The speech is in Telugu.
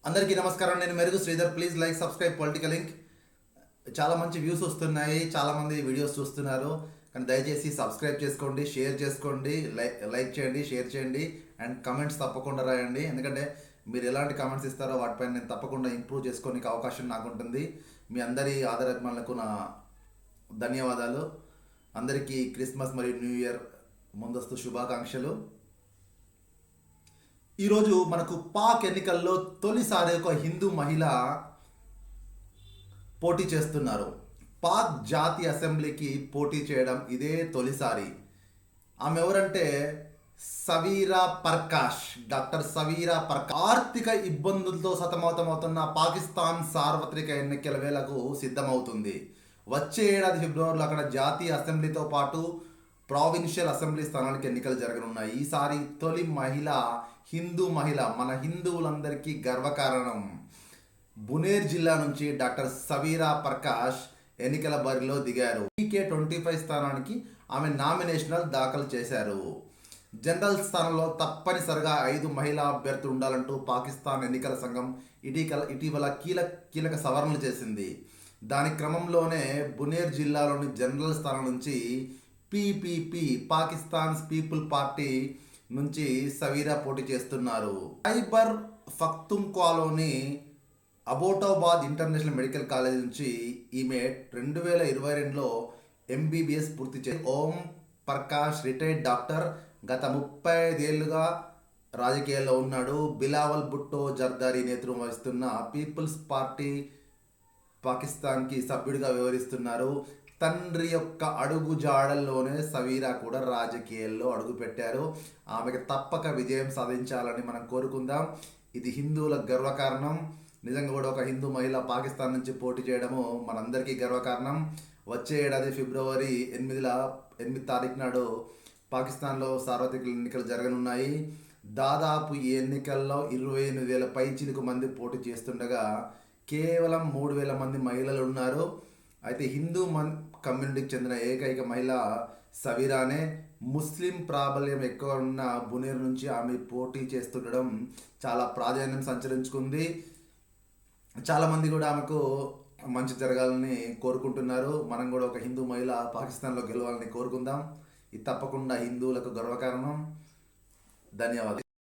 అందరికీ నమస్కారం. నేను మెరుగు Sridhar. Please like, subscribe political link. చాలా మంచి వ్యూస్ వస్తున్నాయి, చాలామంది వీడియోస్ చూస్తున్నారు. కానీ దయచేసి సబ్స్క్రైబ్ చేసుకోండి, షేర్ చేసుకోండి, లైక్ చేయండి, షేర్ చేయండి అండ్ కమెంట్స్ తప్పకుండా రాయండి. ఎందుకంటే మీరు ఎలాంటి కమెంట్స్ ఇస్తారో వాటిపైన నేను తప్పకుండా ఇంప్రూవ్ చేసుకోనికి అవకాశం నాకు ఉంటుంది. మీ అందరి ఆదరాభిమానులకు నా ధన్యవాదాలు. అందరికీ క్రిస్మస్ మరియు న్యూ ఇయర్ ముందస్తు శుభాకాంక్షలు. ఈరోజు మనకు పాక్ ఎన్నికల్లో తొలిసారి ఒక హిందూ మహిళ పోటీ చేస్తున్నారు. పాక్ జాతీయ అసెంబ్లీకి పోటీ చేయడం ఇదే తొలిసారి. ఆమె ఎవరంటే సవీరా పర్కాష్, డాక్టర్ సవీరా పర్కాష్. ఆర్థిక ఇబ్బందులతో సతమతమవుతున్న పాకిస్తాన్ సార్వత్రిక ఎన్నికల వేళకు సిద్ధమవుతుంది. వచ్చే ఏడాది ఫిబ్రవరిలో అక్కడ జాతీయ అసెంబ్లీతో పాటు ప్రావిన్షియల్ అసెంబ్లీ స్థానానికి ఎన్నికలు జరగనున్నాయి. ఈసారి తొలి మహిళ, హిందూ మహిళ, మన హిందువులందరికీ గర్వకారణం. బునేర్ జిల్లా నుంచి డాక్టర్ సవీరా పర్కాష్ ఎన్నికల బరిలో దిగారు. PK-25 స్థానానికి ఆమె నామినేషనల్ దాఖలు చేశారు. జనరల్ స్థానంలో తప్పనిసరిగా 5 మహిళా అభ్యర్థులు ఉండాలంటూ పాకిస్తాన్ ఎన్నికల సంఘం ఇటీవల కీలక సవరణలు చేసింది. దాని క్రమంలోనే బునేర్ జిల్లాలోని జనరల్ స్థానం నుంచి PPP, పాకిస్తాన్ పీపుల్ పార్టీ నుంచి సవీరా పోటీ చేస్తున్నారు. ఖైబర్ పఖ్తూన్ఖ్వాలోని అబోటాబాద్ ఇంటర్నేషనల్ మెడికల్ కాలేజ్ నుంచి ఈమె 2022లో MBBS పూర్తి చేసి ఓం ప్రకాష్ రిటైర్డ్ డాక్టర్. గత 35 ఏళ్లుగా రాజకీయాల్లో ఉన్నాడు. బిలావల్ భుట్టో జర్దారీ నేతృత్వం వహిస్తున్న పీపుల్స్ పార్టీ పాకిస్తాన్కి సభ్యుడిగా వ్యవహరిస్తున్నారు. తండ్రి యొక్క అడుగు జాడల్లోనే సవీరా కూడా రాజకీయాల్లో అడుగుపెట్టారు. ఆమెకు తప్పక విజయం సాధించాలని మనం కోరుకుందాం. ఇది హిందువుల గర్వకారణం. నిజంగా కూడా ఒక హిందూ మహిళ పాకిస్తాన్ నుంచి పోటీ చేయడము మనందరికీ గర్వకారణం. వచ్చే ఏడాది ఫిబ్రవరి 8 తారీఖు నాడు పాకిస్తాన్లో సార్వత్రిక ఎన్నికలు జరగనున్నాయి. దాదాపు ఈ ఎన్నికల్లో 28,000 పైచిలుకు మంది పోటీ చేస్తుండగా కేవలం 3,000 మంది మహిళలు ఉన్నారు. అయితే హిందూ కమ్యూనిటీకి చెందిన ఏకైక మహిళ సవీరానే. ముస్లిం ప్రాబల్యం ఎక్కువ ఉన్న బునేర్ నుంచి ఆమె పోటీ చేస్తుండడం చాలా ప్రాధాన్యం సంచరించుకుంది. చాలామంది కూడా ఆమెకు మంచి జరగాలని కోరుకుంటున్నారు. మనం కూడా ఒక హిందూ మహిళ పాకిస్తాన్లో గెలవాలని కోరుకుందాం. ఇది తప్పకుండా హిందువులకు గర్వకారణం. ధన్యవాదాలు.